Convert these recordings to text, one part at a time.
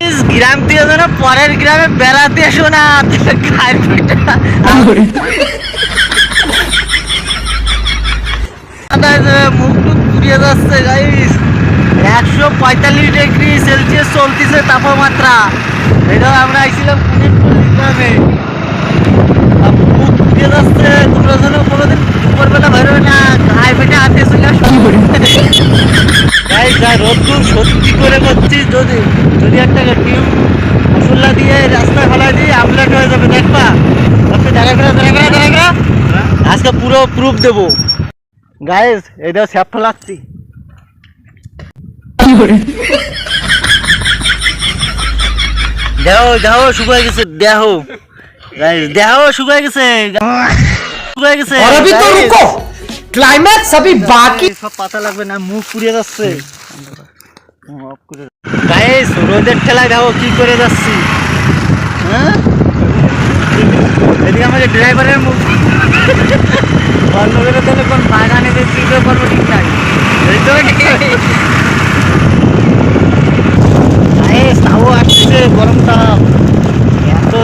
গ্রাম থেকে যেন পরের গ্রামে বেড়াতে এসো না, মুখ টুক পুড়িয়ে যাচ্ছে গাইস। 145°C চলতেছে তাপমাত্রা। এটাও আমরা আইছিলাম গ্রামে, মুখ পুড়িয়ে যাচ্ছে। তোমরা যেন কোনোদিন দুপুরবেলা বেরোবে না, গায়ে পেটে হাতে চলে আসো। রোদ্দুর সত্যি করে করছি, যদি যদি একটা টিউব মশলা দিয়ে রাস্তায় ফেলা দিই আমলেট হয়ে যাবে। দেখবা আপনি দেখা আজকে পুরো প্রুফ দেবো গাইস। এটা স্যাপ ফেলাচ্ছি, দেহ দেহ শুকায় গেছে, দেহ গাইস দেহ শুকায় গেছে, শুকায় গেছে। ক্লাইম্যাক্স अभी बाकी। সব পাতা লাগবে না, মুখ পুড়িয়ে যাচ্ছে গাইস। রোদের ঠেলায় দেখো কি করে যাচ্ছি। হ্যাঁ, এদিকে আমাদের ড্রাইভারের মুখ বন্ধ করে দিলে কোন বাগানে চিনতে পারবো ঠিক নাই। গাইস তাও আসছে গরমটা, এত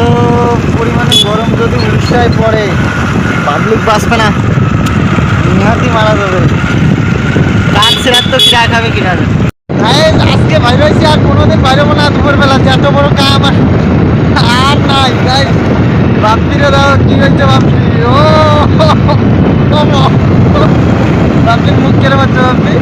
পরিমাণে গরম যদি উড়িষ্যায় পড়ে পাবলিক বাঁচবে না, নিহাতি মারা যাবে। রাখছে রাত তো কিরা খাবে কিনা। আজকে বাইরে হয়েছি, আর কোনোদিন বাইরে না দুপুরবেলা। এত বড় কাম আর নাই গাইস। বাপ্পিরে দাও কি হয়েছে বাপ্পি, ও বাপ্পির মুখ কেড়ে পাচ্ছে বাপ্পি।